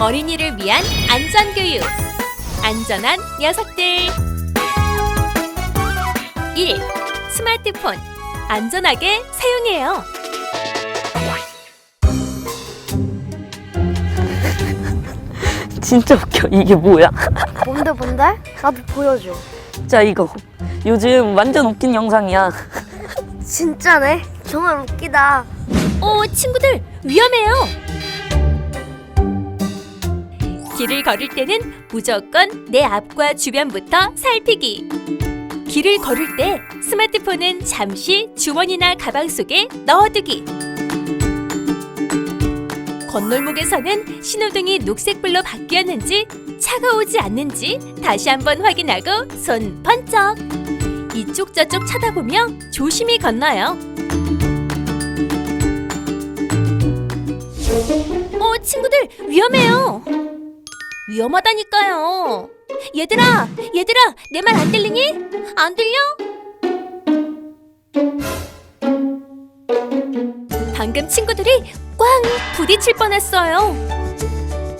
어린이를 위한 안전교육. 안전한 녀석들. 1. 스마트폰. 안전하게 사용해요. 진짜 웃겨. 이게 뭐야? 뭔데? 나도 보여줘. 자, 이거 요즘 완전 웃긴 영상이야. 진짜네? 정말 웃기다. 친구들, 위험해요. 길을 걸을 때는 무조건 내 앞과 주변부터 살피기. 길을 걸을 때 스마트폰은 잠시 주머니나 가방 속에 넣어두기. 건널목에서는 신호등이 녹색불로 바뀌었는지 차가 오지 않는지 다시 한번 확인하고 손 번쩍. 이쪽 저쪽 쳐다보며 조심히 건너요. 친구들, 위험해요. 위험하다니까요. 얘들아, 내 말 안 들리니? 안 들려? 방금 친구들이 꽝 부딪힐 뻔했어요.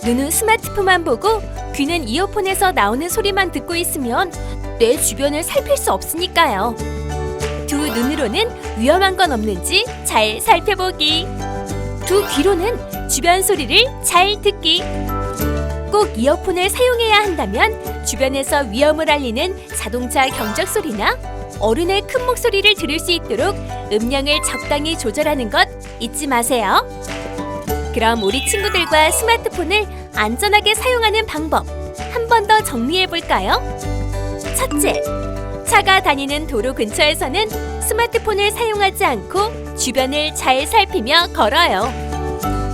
눈은 스마트폰만 보고 귀는 이어폰에서 나오는 소리만 듣고 있으면 내 주변을 살필 수 없으니까요. 두 눈으로는 위험한 건 없는지 잘 살펴보기. 두 귀로는 주변 소리를 잘 듣기. 꼭 이어폰을 사용해야 한다면 주변에서 위험을 알리는 자동차 경적 소리나 어른의 큰 목소리를 들을 수 있도록 음량을 적당히 조절하는 것 잊지 마세요. 그럼 우리 친구들과 스마트폰을 안전하게 사용하는 방법 한 번 더 정리해 볼까요? 첫째, 차가 다니는 도로 근처에서는 스마트폰을 사용하지 않고 주변을 잘 살피며 걸어요.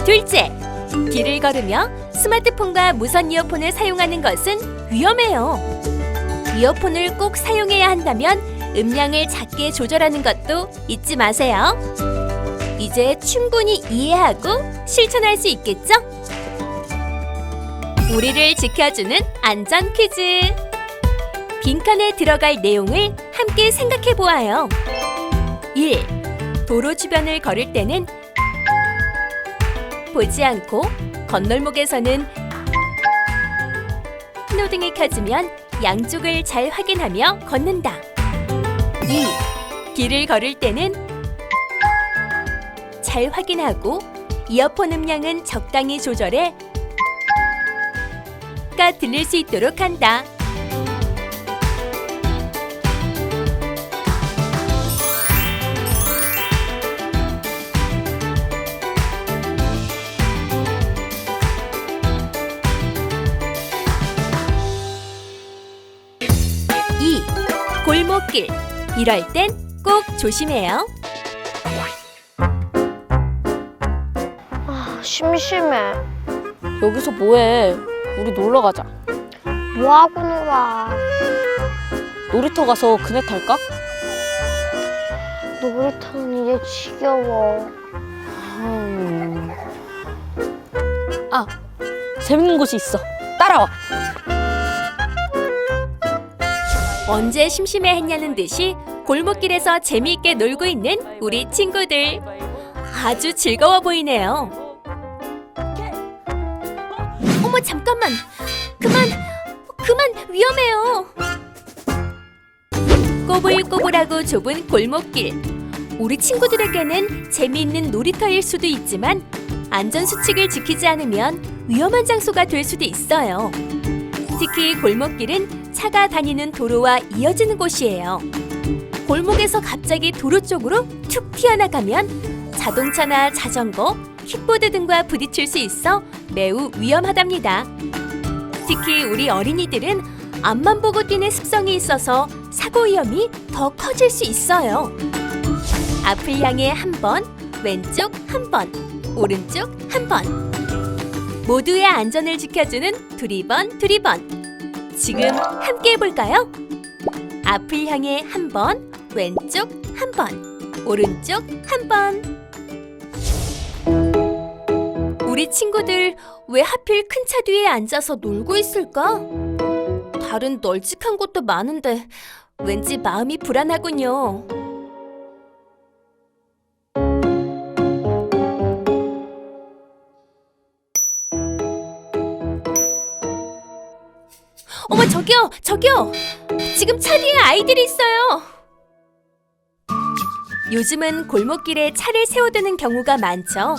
둘째, 길을 걸으며 스마트폰과 무선 이어폰을 사용하는 것은 위험해요. 이어폰을 꼭 사용해야 한다면 음량을 작게 조절하는 것도 잊지 마세요. 이제 충분히 이해하고 실천할 수 있겠죠? 우리를 지켜주는 안전 퀴즈. 빈칸에 들어갈 내용을 함께 생각해 보아요. 1. 도로 주변을 걸을 때는 보지 않고 건널목에서는 신호등이 켜지면 양쪽을 잘 확인하며 걷는다. 2. 길을 걸을 때는 잘 확인하고 이어폰 음량은 적당히 조절해 가 들릴 수 있도록 한다. 골목길. 이럴 땐 꼭 조심해요. 심심해. 여기서 뭐해? 우리 놀러 가자. 뭐하고 놀아? 놀이터 가서 그네 탈까? 놀이터는 이제 지겨워. 재밌는 곳이 있어. 따라와. 언제 심심해했냐는 듯이 골목길에서 재미있게 놀고 있는 우리 친구들. 아주 즐거워 보이네요. 어머, 잠깐만. 그만, 위험해요. 꼬불꼬불하고 좁은 골목길. 우리 친구들에게는 재미있는 놀이터일 수도 있지만 안전수칙을 지키지 않으면 위험한 장소가 될 수도 있어요. 특히 골목길은 차가 다니는 도로와 이어지는 곳이에요. 골목에서 갑자기 도로 쪽으로 툭 튀어나가면 자동차나 자전거, 킥보드 등과 부딪힐 수 있어 매우 위험하답니다. 특히 우리 어린이들은 앞만 보고 뛰는 습성이 있어서 사고 위험이 더 커질 수 있어요. 앞을 향해 한 번, 왼쪽 한 번, 오른쪽 한 번. 모두의 안전을 지켜주는 두리번. 지금 함께 해볼까요? 앞을 향해 한 번, 왼쪽 한 번, 오른쪽 한 번. 우리 친구들 왜 하필 큰 차 뒤에 앉아서 놀고 있을까? 다른 널찍한 곳도 많은데 왠지 마음이 불안하군요. 어머, 저기요, 저기요. 지금 차 뒤에 아이들이 있어요. 요즘은 골목길에 차를 세워두는 경우가 많죠.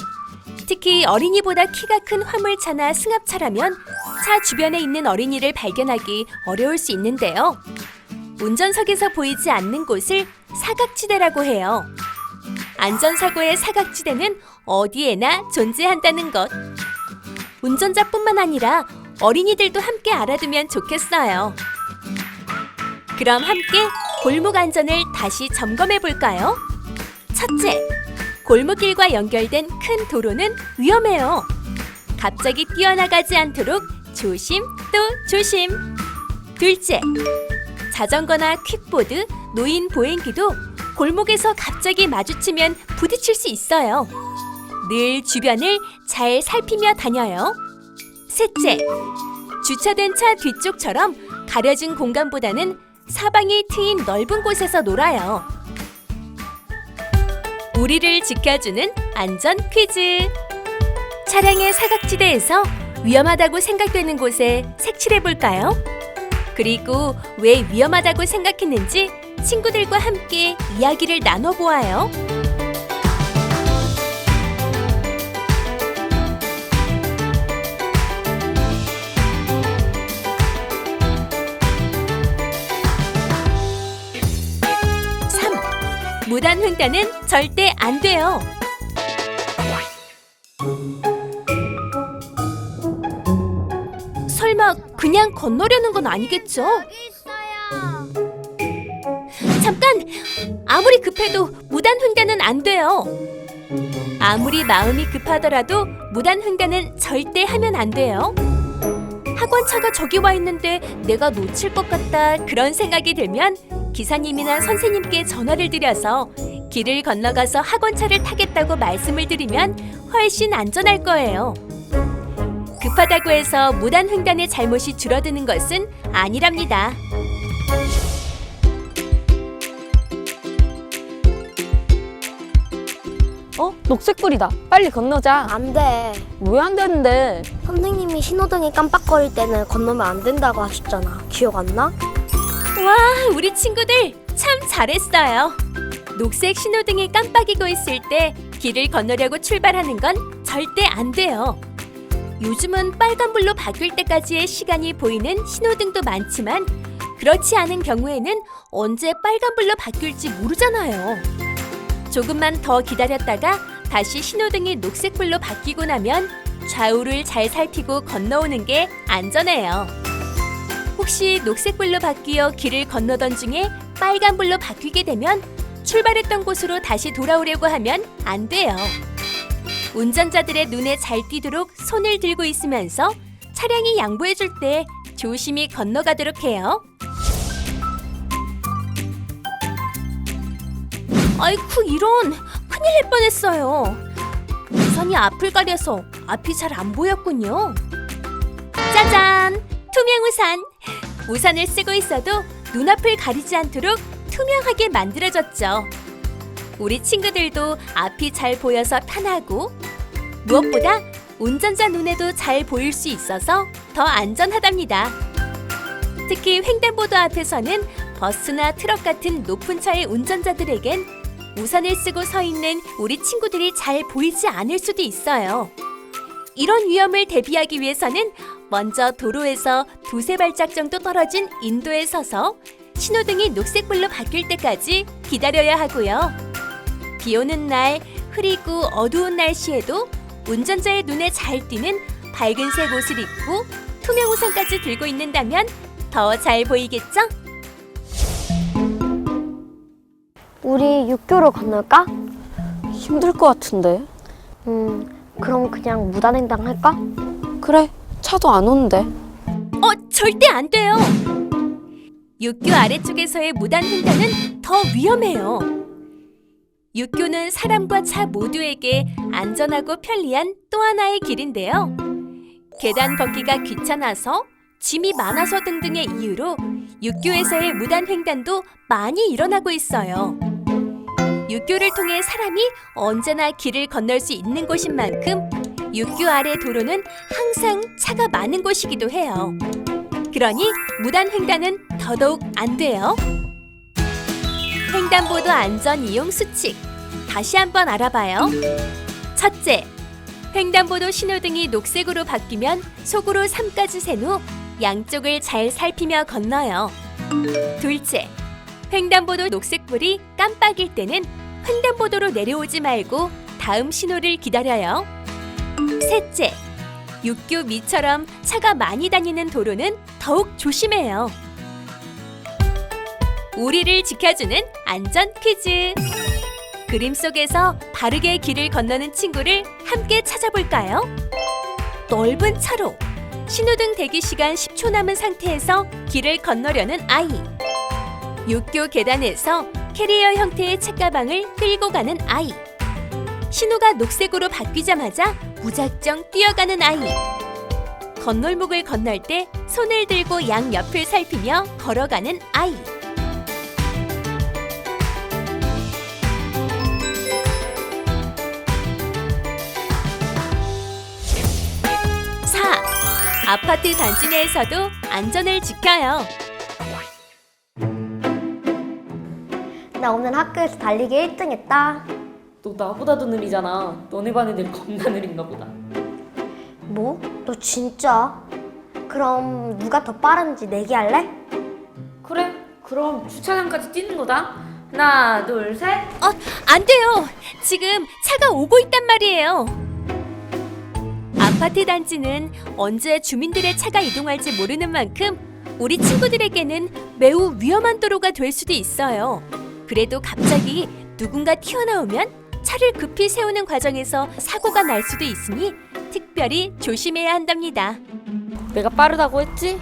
특히 어린이보다 키가 큰 화물차나 승합차라면 차 주변에 있는 어린이를 발견하기 어려울 수 있는데요. 운전석에서 보이지 않는 곳을 사각지대라고 해요. 안전사고의 사각지대는 어디에나 존재한다는 것. 운전자뿐만 아니라 어린이들도 함께 알아두면 좋겠어요. 그럼 함께 골목 안전을 다시 점검해 볼까요? 첫째, 골목길과 연결된 큰 도로는 위험해요. 갑자기 뛰어나가지 않도록 조심 또 조심. 둘째, 자전거나 퀵보드, 노인 보행기도 골목에서 갑자기 마주치면 부딪힐 수 있어요. 늘 주변을 잘 살피며 다녀요. 셋째, 주차된 차 뒤쪽처럼 가려진 공간보다는 사방이 트인 넓은 곳에서 놀아요. 우리를 지켜주는 안전 퀴즈. 차량의 사각지대에서 위험하다고 생각되는 곳에 색칠해 볼까요? 그리고 왜 위험하다고 생각했는지 친구들과 함께 이야기를 나눠보아요. 무단 횡단은 절대 안 돼요. 설마 그냥 건너려는 건 아니겠죠? 잠깐! 아무리 급해도 무단 횡단은 안 돼요. 아무리 마음이 급하더라도 무단 횡단은 절대 하면 안 돼요. 학원차가 저기 와 있는데 내가 놓칠 것 같다 그런 생각이 들면 기사님이나 선생님께 전화를 드려서 길을 건너가서 학원차를 타겠다고 말씀을 드리면 훨씬 안전할 거예요. 급하다고 해서 무단 횡단의 잘못이 줄어드는 것은 아니랍니다. 녹색불이다. 빨리 건너자. 안 돼. 왜 안 되는데? 선생님이 신호등이 깜빡거릴 때는 건너면 안 된다고 하셨잖아. 기억 안 나? 와, 우리 친구들 참 잘했어요. 녹색 신호등이 깜빡이고 있을 때 길을 건너려고 출발하는 건 절대 안 돼요. 요즘은 빨간불로 바뀔 때까지의 시간이 보이는 신호등도 많지만 그렇지 않은 경우에는 언제 빨간불로 바뀔지 모르잖아요. 조금만 더 기다렸다가 다시 신호등이 녹색불로 바뀌고 나면 좌우를 잘 살피고 건너오는 게 안전해요. 혹시 녹색불로 바뀌어 길을 건너던 중에 빨간불로 바뀌게 되면 출발했던 곳으로 다시 돌아오려고 하면 안 돼요. 운전자들의 눈에 잘 띄도록 손을 들고 있으면서 차량이 양보해줄 때 조심히 건너가도록 해요. 아이쿠, 이런! 큰일 날 뻔했어요. 우산이 앞을 가려서 앞이 잘 안 보였군요. 짜잔! 투명 우산! 우산을 쓰고 있어도 눈앞을 가리지 않도록 투명하게 만들어졌죠. 우리 친구들도 앞이 잘 보여서 편하고 무엇보다 운전자 눈에도 잘 보일 수 있어서 더 안전하답니다. 특히 횡단보도 앞에서는 버스나 트럭 같은 높은 차의 운전자들에겐 우산을 쓰고 서 있는 우리 친구들이 잘 보이지 않을 수도 있어요. 이런 위험을 대비하기 위해서는 먼저 도로에서 두세 발짝 정도 떨어진 인도에 서서 신호등이 녹색불로 바뀔 때까지 기다려야 하고요. 비 오는 날, 흐리고 어두운 날씨에도 운전자의 눈에 잘 띄는 밝은색 옷을 입고 투명 우산까지 들고 있는다면 더 잘 보이겠죠? 우리 육교로 건널까? 힘들 것 같은데. 그럼 그냥 무단횡단 할까? 그래, 차도 안 오는데. 절대 안 돼요. 육교 아래쪽에서의 무단 횡단은 더 위험해요. 육교는 사람과 차 모두에게 안전하고 편리한 또 하나의 길인데요. 계단 걷기가 귀찮아서, 짐이 많아서 등등의 이유로 육교에서의 무단 횡단도 많이 일어나고 있어요. 육교를 통해 사람이 언제나 길을 건널 수 있는 곳인 만큼 육교 아래 도로는 항상 차가 많은 곳이기도 해요. 그러니 무단 횡단은 더더욱 안 돼요. 횡단보도 안전 이용 수칙 다시 한번 알아봐요. 첫째, 횡단보도 신호등이 녹색으로 바뀌면 속으로 3까지 센 후 양쪽을 잘 살피며 건너요. 둘째, 횡단보도 녹색불이 깜빡일 때는 횡단보도로 내려오지 말고 다음 신호를 기다려요. 셋째, 육교 미처럼 차가 많이 다니는 도로는 더욱 조심해요. 우리를 지켜주는 안전 퀴즈. 그림 속에서 바르게 길을 건너는 친구를 함께 찾아볼까요? 넓은 차로, 신호등 대기 시간 10초 남은 상태에서 길을 건너려는 아이. 육교 계단에서 캐리어 형태의 책가방을 끌고 가는 아이. 신호가 녹색으로 바뀌자마자 무작정 뛰어가는 아이. 건널목을 건널 때 손을 들고 양옆을 살피며 걸어가는 아이. 4. 아파트 단지 내에서도 안전을 지켜요. 나 오늘 학교에서 달리기 1등 했다. 너 나보다도 느리잖아. 너네 반 애들 겁나 느린가 보다. 뭐? 너 진짜? 그럼 누가 더 빠른지 내기할래? 그래, 그럼 주차장까지 뛰는 거다. 하나, 둘, 셋. 안 돼요. 지금 차가 오고 있단 말이에요. 아파트 단지는 언제 주민들의 차가 이동할지 모르는 만큼 우리 친구들에게는 매우 위험한 도로가 될 수도 있어요. 그래도 갑자기 누군가 튀어나오면 차를 급히 세우는 과정에서 사고가 날 수도 있으니 특별히 조심해야 한답니다. 내가 빠르다고 했지?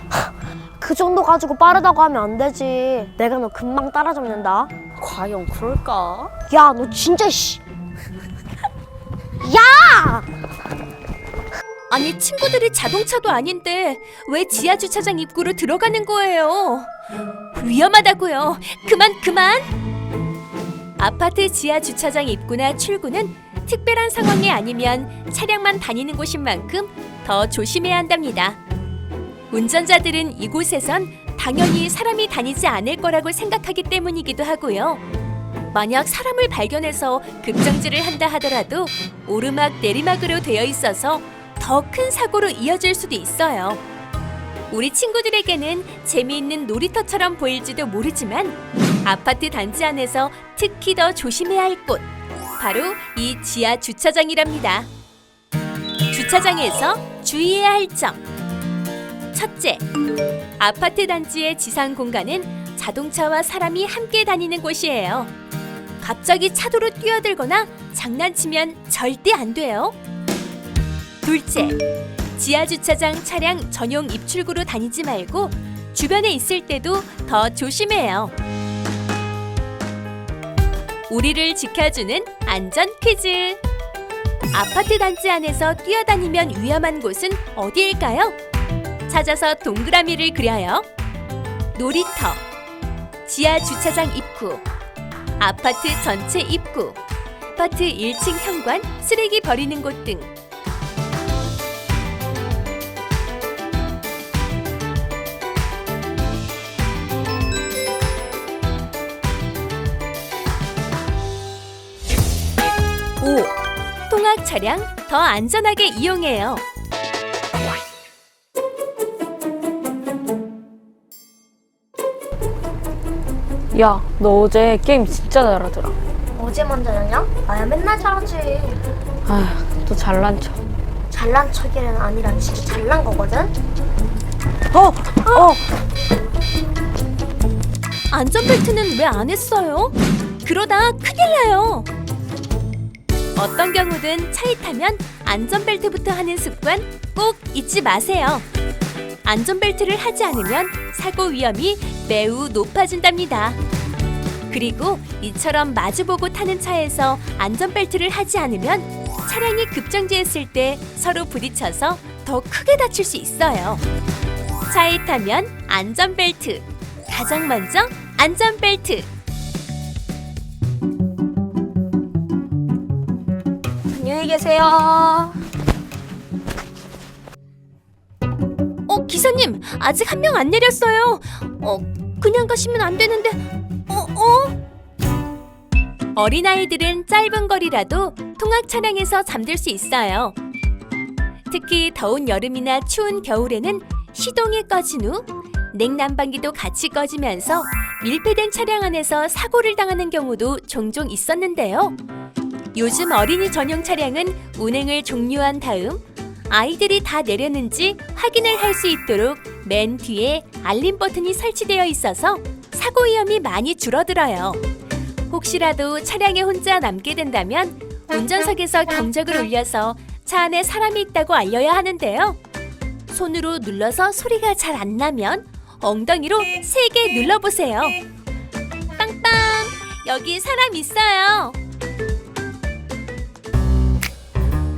그 정도 가지고 빠르다고 하면 안 되지. 내가 너 금방 따라잡는다. 과연 그럴까? 야, 너 진짜 씨. 야! 아니 친구들이 자동차도 아닌데 왜 지하 주차장 입구로 들어가는 거예요? 위험하다고요. 그만. 아파트 지하 주차장 입구나 출구는 특별한 상황이 아니면 차량만 다니는 곳인 만큼 더 조심해야 한답니다. 운전자들은 이곳에선 당연히 사람이 다니지 않을 거라고 생각하기 때문이기도 하고요. 만약 사람을 발견해서 급정지를 한다 하더라도 오르막 내리막으로 되어 있어서 더 큰 사고로 이어질 수도 있어요. 우리 친구들에게는 재미있는 놀이터처럼 보일지도 모르지만 아파트 단지 안에서 특히 더 조심해야 할 곳, 바로 이 지하 주차장이랍니다. 주차장에서 주의해야 할 점. 첫째, 아파트 단지의 지상 공간은 자동차와 사람이 함께 다니는 곳이에요. 갑자기 차도로 뛰어들거나 장난치면 절대 안 돼요. 둘째, 지하 주차장 차량 전용 입출구로 다니지 말고 주변에 있을 때도 더 조심해요. 우리를 지켜주는 안전 퀴즈. 아파트 단지 안에서 뛰어다니면 위험한 곳은 어디일까요? 찾아서 동그라미를 그려요. 놀이터, 지하 주차장 입구, 아파트 전체 입구, 아파트 1층 현관, 쓰레기 버리는 곳 등. 통학 차량 더 안전하게 이용해요. 야, 너 어제 게임 진짜 잘하더라. 어제 먼저 냐 나야 맨날 잘하지. 아휴, 또 잘난 척. 잘난 척이는 아니라 진짜 잘난 거거든? 안전벨트는 왜 안 했어요? 그러다 큰일 나요. 어떤 경우든 차에 타면 안전벨트부터 하는 습관 꼭 잊지 마세요. 안전벨트를 하지 않으면 사고 위험이 매우 높아진답니다. 그리고 이처럼 마주보고 타는 차에서 안전벨트를 하지 않으면 차량이 급정지했을 때 서로 부딪혀서 더 크게 다칠 수 있어요. 차에 타면 안전벨트, 가장 먼저 안전벨트. 안녕히 계세요. 기사님, 아직 한 명 안 내렸어요. 그냥 가시면 안 되는데. 어린아이들은 짧은 거리라도 통학 차량에서 잠들 수 있어요. 특히 더운 여름이나 추운 겨울에는 시동이 꺼진 후 냉난방기도 같이 꺼지면서 밀폐된 차량 안에서 사고를 당하는 경우도 종종 있었는데요. 요즘 어린이 전용 차량은 운행을 종료한 다음 아이들이 다 내렸는지 확인을 할 수 있도록 맨 뒤에 알림 버튼이 설치되어 있어서 사고 위험이 많이 줄어들어요. 혹시라도 차량에 혼자 남게 된다면 운전석에서 경적을 울려서 차 안에 사람이 있다고 알려야 하는데요. 손으로 눌러서 소리가 잘 안 나면 엉덩이로 세게 눌러보세요. 빵빵! 여기 사람 있어요.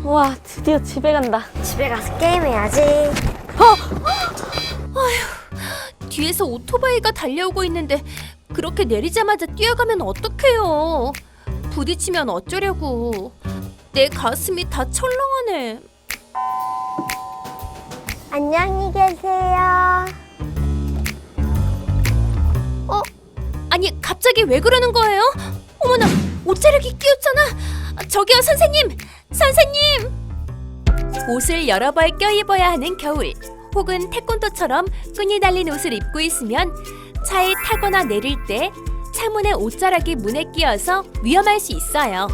와, 드디어 집에 간다. 집에 가서 게임해야지. 뒤에서 오토바이가 달려오고 있는데 그렇게 내리자마자 뛰어가면 어떡해요. 부딪히면 어쩌려고. 내 가슴이 다 철렁하네. 안녕히 계세요. 아니, 갑자기 왜 그러는 거예요? 어머나, 옷자락이 끼었잖아. 저기요, 선생님! 선생님! 옷을 여러 벌 껴입어야 하는 겨울, 혹은 태권도처럼 끈이 달린 옷을 입고 있으면 차에 타거나 내릴 때 차문에 옷자락이 문에 끼어서 위험할 수 있어요.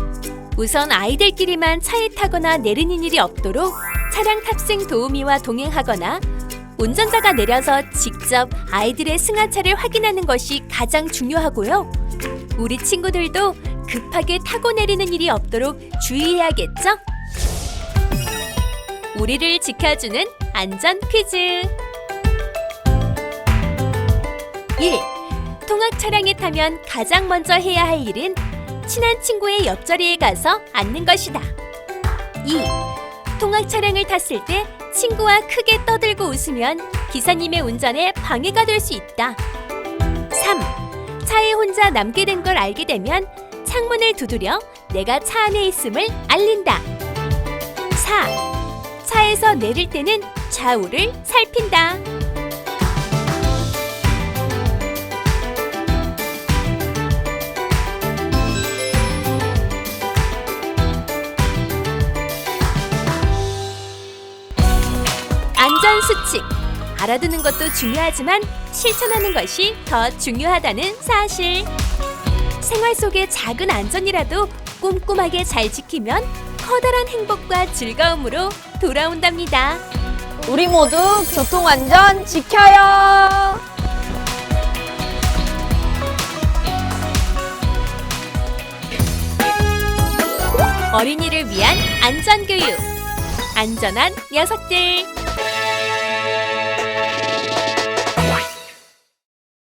우선 아이들끼리만 차에 타거나 내리는 일이 없도록 차량 탑승 도우미와 동행하거나 운전자가 내려서 직접 아이들의 승하차를 확인하는 것이 가장 중요하고요. 우리 친구들도 급하게 타고 내리는 일이 없도록 주의해야겠죠? 우리를 지켜주는 안전 퀴즈. 1. 통학 차량에 타면 가장 먼저 해야 할 일은 친한 친구의 옆자리에 가서 앉는 것이다. 2. 통학 차량을 탔을 때 친구와 크게 떠들고 웃으면 기사님의 운전에 방해가 될 수 있다. 3. 차에 혼자 남게 된 걸 알게 되면 창문을 두드려 내가 차 안에 있음을 알린다. 4. 차에서 내릴 때는 좌우를 살핀다. 안전수칙. 알아두는 것도 중요하지만 실천하는 것이 더 중요하다는 사실. 생활 속의 작은 안전이라도 꼼꼼하게 잘 지키면 커다란 행복과 즐거움으로 돌아온답니다. 우리 모두 교통안전 지켜요. 어린이를 위한 안전교육. 안전한 녀석들.